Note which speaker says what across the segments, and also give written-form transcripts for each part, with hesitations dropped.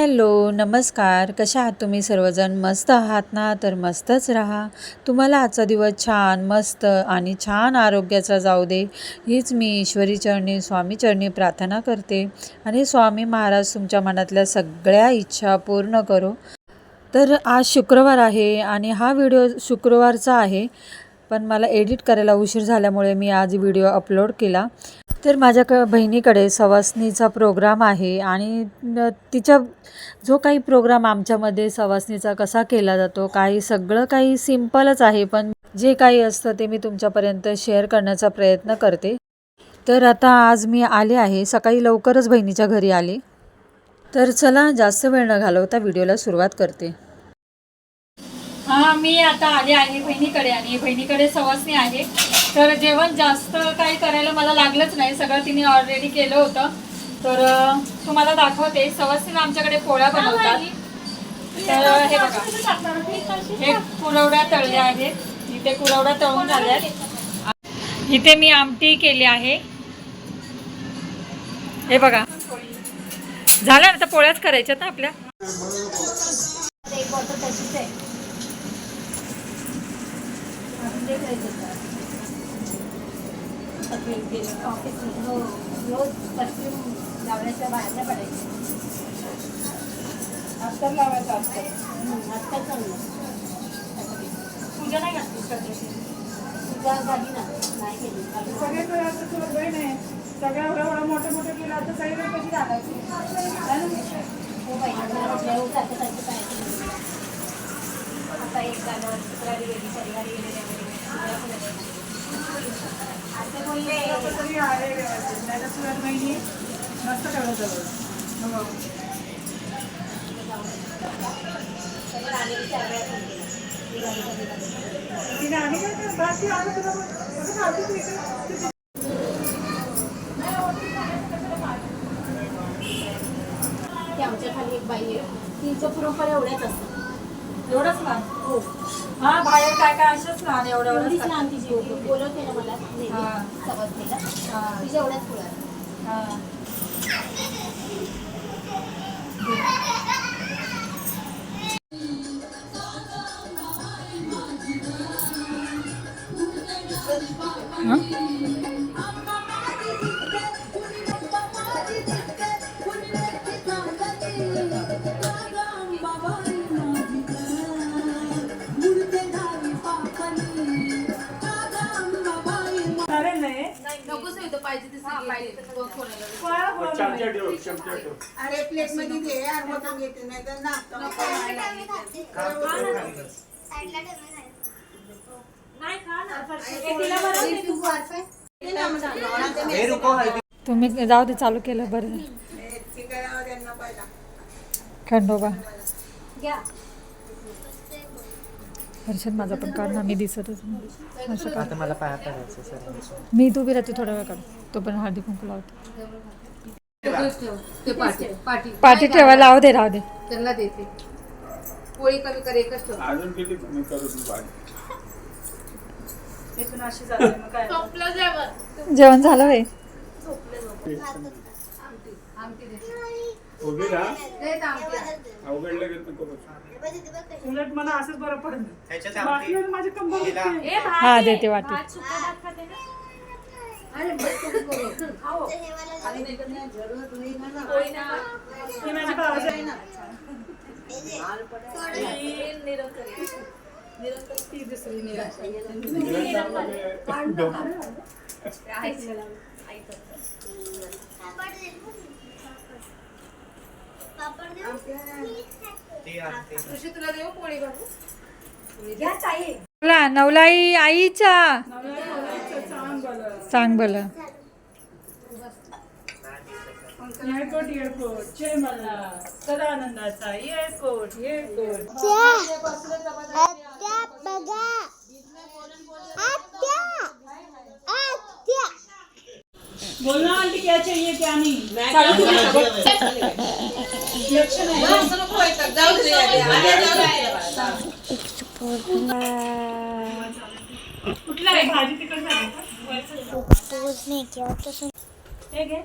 Speaker 1: Hello नमस्कार, कशा आहात तुम्ही सर्वजण? मस्त आहात ना? तर मस्तच राहा. तुम्हाला आजचा दिवस छान मस्त आणि छान आरोग्याचा जाऊ दे, हीच मी ईश्वरी चरणी स्वामी चरणी प्रार्थना करते. आणि स्वामी महाराज तुमच्या मनातल्या सगळ्या इच्छा पूर्ण करो. तर आज शुक्रवार आहे आणि हा व्हिडिओ शुक्रवारचा आहे, पण मला एडिट करायला उशीर झाल्यामुळे मी आज व्हिडिओ अपलोड केला. तर माझ्या बहिणीकडे सवासणीचा प्रोग्राम आहे आणि तिच्या जो काही प्रोग्राम आमच्यामध्ये सवासणीचा कसा केला जातो, सगळं काही सिम्पलच आहे, पण जे काही असतं ते मी तुमच्यापर्यंत शेअर करण्याचा प्रयत्न करते. तर आता आज मी आले आहे, सकाळी लवकरच बहिणीच्या घरी आले. तर चला जास्त वेळ न घालवता व्हिडिओला सुरुवात करते.
Speaker 2: मी आता आले आहे बहिणीकडे आणि बहिणीकडे सवासणी आहे. तर जेवण जास्त काही करायला मला लागलंच नाही, सगळं तिने ऑलरेडी केलं होतं. तर तुम्हाला दाखवते. सवासणीला आमच्याकडे पोळ्या बनवतात. तर हे बघा, हे कुरवड्या तळल्या आहेत. इथे कुरवड्या तळून झाल्यात. इथे मी आमटी केली आहे. हे बघा, झालं ना. तर पोळ्याच करायच्यात ना आपल्या.
Speaker 3: लावण्याच्या बाहेर पडायचं अस्तर लावायचं अस्तर चांगलं.
Speaker 2: पूजा नाही घातली
Speaker 3: पूजा झाली ना, नाही केली.
Speaker 4: सगळे तुला बहीण आहे, सगळ्या एवढं मोठं मोठं केलं आता सगळे कशी घालायची.
Speaker 3: हो बाई, सारखं सारखं पाहायचं. आता एक झालं, शुक्रवारी गेली, शनिवारी गेले, असं बोलले.
Speaker 4: तरी आहे व्यवस्थित, नाही तर तुला बहिणी मस्त ठेवलं जवळ. तिने आणि काय कर बाकी आलं तुला कसं खाते तू इथे.
Speaker 3: की आमच्या खाली एक बाई आहे, तिचं पुरंपर एवढ्याच असतं.
Speaker 2: एवढंच लहान.
Speaker 3: हो,
Speaker 2: हा, बाहेर काय काय असेच लहान एवढं
Speaker 3: एवढीच
Speaker 2: एवढंच
Speaker 3: लहान तिची बोलवते ना मला
Speaker 2: हा.
Speaker 3: सवासणीला,
Speaker 2: हा.
Speaker 3: तिच्या एवढ्याच पुढं आहे.
Speaker 2: हा.
Speaker 4: चालेल नाही
Speaker 3: नकोच नाही, पाहिजे
Speaker 4: अरे प्लेट मध्ये दे यार, मोठं घेते नाही तर
Speaker 2: तुम्ही जाऊ दे, चालू केलं बरं. खंडोबा हर्षद माझा पण काढ ना, मी दिसतच नाही. असं काढ.
Speaker 5: मला पाया पडायचं सर.
Speaker 2: मी तू बी राहते थोडा वेळ काढ, तो पण हळदी कुंकू लावते. पाठी ठेवा, लावू दे, राहू दे.
Speaker 3: त्यांना देते पोळी कमी कर, एकच ठेव.
Speaker 4: अजून किती कमी करू
Speaker 2: जेवण झालं वे.
Speaker 4: उलट मला असंच बरं पडेल. बाकी माझी कंबर दुखते.
Speaker 2: हा, देते वाटी.
Speaker 4: ही माझी भावाची आहे ना. ती दुसरी निराशा.
Speaker 3: तुला देऊ पोळी घालू.
Speaker 2: बोला, नवलाई आईचा सांग बोला.
Speaker 4: एअरपोर्ट एअरपोर्ट जय मला सदानंदाचा एअरपोर्ट एअरपोर्ट. बोलना आंटी क्या चाहिए क्या नहीं. लक्ष्य नाही. कुठला आहे भाजी तिकडे झाली का? हे घे.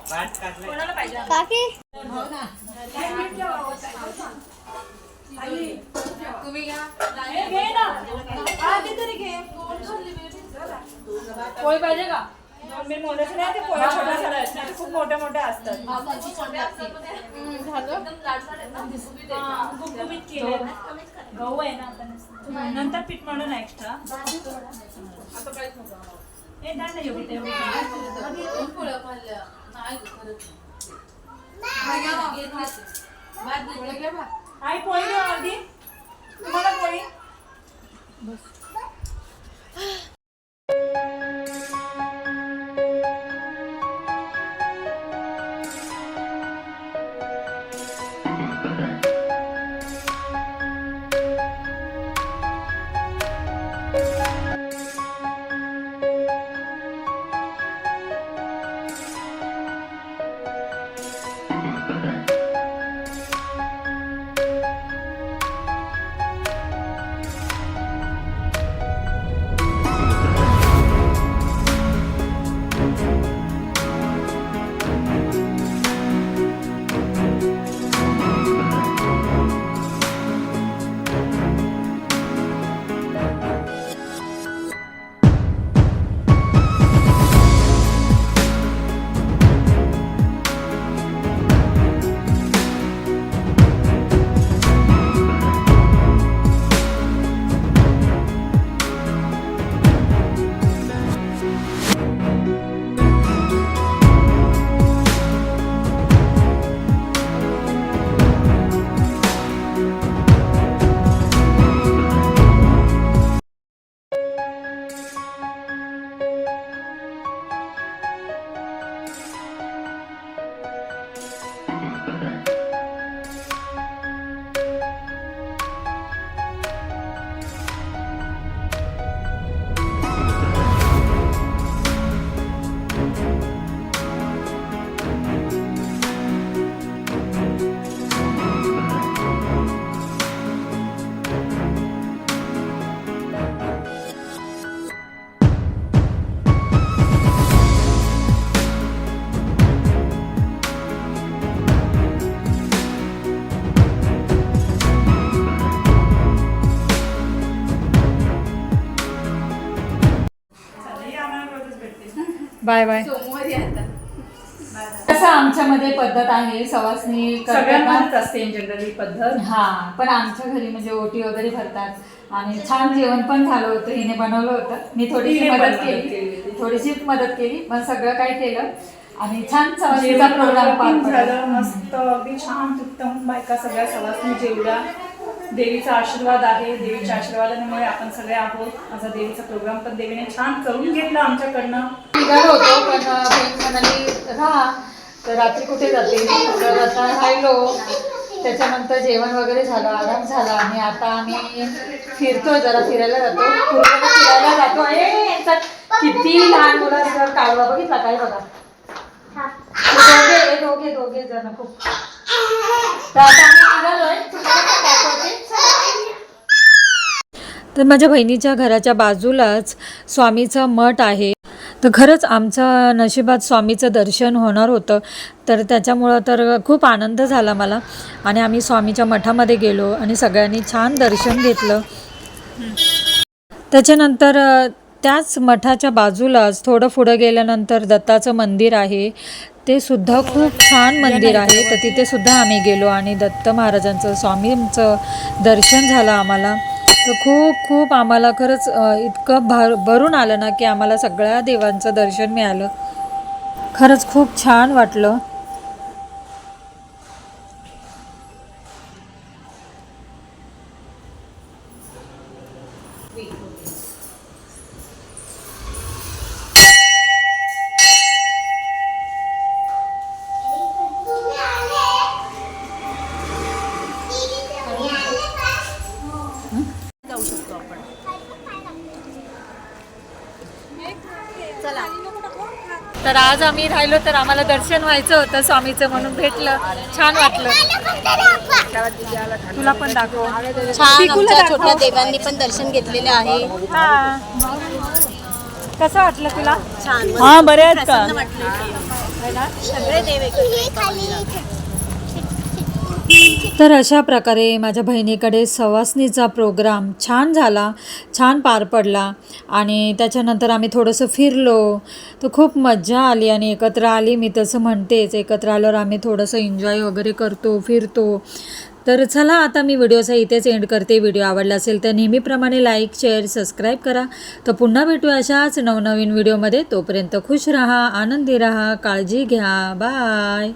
Speaker 2: भात पाहिजे. कोणाला पाहिजे? तुम्ही घ्या. घे ना. पोळी पाहिजे का?
Speaker 4: मी मोठ्याचे नाही, ते पोळ्या छोट्या छोट्या आहेत ना, ते खूप मोठ्या मोठ्या असतात. गुबगुबीत केले गहू आहे ना आता नंतर पीठ म्हणून एक्स्ट्रा हे द्या ना एवढी तेवढी. आई पोळी देऊ अर्धी. तुम्हाला पोळी
Speaker 2: बाय बाय. कसं आमच्यामध्ये पद्धत आहे सवासणी
Speaker 4: सगळ्यांनाच असते जनरली पद्धत.
Speaker 2: हा, पण आमच्या घरी म्हणजे ओटी वगैरे भरतात आणि छान जेवण पण झालं होतं. हिने बनवलं होतं, मी थोडीशी
Speaker 4: हिने
Speaker 2: मदत
Speaker 4: पण
Speaker 2: केली, मदत केली, पण सगळं काय केलं आणि छान सवासणीचा
Speaker 4: जेवण
Speaker 2: प्रोग्राम पार
Speaker 4: झालं
Speaker 2: पडला.
Speaker 4: मस्त, अगदी छान उत्तम. बायका सगळ्या सवासणी जेवल्या. देवीचा आशीर्वाद आहे, देवीच्या आशीर्वादामुळे आपण सगळे आहोत. माझा देवीचा प्रोग्राम पण देवीने छान करून घेतला आमच्याकडनं.
Speaker 2: निघालो होतो पण बहीण म्हणाली राहा, तर रात्री कुठे जाते, तर आता राहिलो. त्याच्यानंतर जेवण वगैरे झालं, आराम झाला आणि आता आम्ही फिरतोय, जरा फिरायला जातो. पूर्णपणे फिरायला जातो. यांचा किती लहान मुलांचा काढवा बघितला काय बघा. दोघे जण खूप. तर आता आम्ही निघालोय.
Speaker 1: तर माझ्या बहिणीच्या घराच्या बाजूलाच स्वामीचं मठ आहे. तर खरंच आमचं नशिबात स्वामीचं दर्शन होणार होतं, तर त्याच्यामुळं तर खूप आनंद झाला मला. आणि आम्ही स्वामीच्या मठामध्ये गेलो आणि सगळ्यांनी छान दर्शन घेतलं. त्याच्यानंतर त्याच मठाच्या बाजूलाच थोडं पुढं गेल्यानंतर दत्ताचं मंदिर आहे. ते सुद्धा खूप छान मंदिर आहे. तर तिथे सुद्धा आम्ही गेलो आणि दत्त महाराजांचं स्वामींचं दर्शन झालं आम्हाला. तर खूप आम्हाला खरंच इतकं भरून आलं ना की आम्हाला सगळ्या देवांचं दर्शन मिळालं. खरंच खूप छान वाटलं.
Speaker 3: चला.
Speaker 2: तर आज आम्ही राहिलो तर आम्हाला दर्शन व्हायचं होतं स्वामीचं म्हणून भेटलं, छान वाटलं. तुला पण दाखव.
Speaker 3: छान
Speaker 2: पिकूला
Speaker 3: आमच्या
Speaker 2: दाखव.
Speaker 3: छोट्या देवांनी पण दर्शन घेतलेले आहे.
Speaker 2: हा. कसं वाटलं तुला?
Speaker 3: छान मस्त.
Speaker 2: हा, बरे आहेत का?
Speaker 3: प्रसन्न वाटलं इथे. सगळे देव एकत्र.
Speaker 1: तर अशा प्रकारे माझ्या बहिणीकडे सवासणीचा प्रोग्राम छान झाला, छान पार पडला आणि त्याच्यानंतर आम्ही थोडंसं फिरलो. तर खूप मज्जा आली आणि एकत्र आली. मी तसं म्हणतेच, एकत्र आल्यावर आम्ही थोडंसं एन्जॉय वगैरे करतो, फिरतो. तर चला आता मी व्हिडिओचा इथेच एंड करते. व्हिडिओ आवडला असेल तर नेहमीप्रमाणे लाईक, शेअर, सबस्क्राईब करा. तर पुन्हा भेटू अशाच नवनवीन व्हिडिओमध्ये. तोपर्यंत खुश राहा, आनंदी राहा, काळजी घ्या. बाय.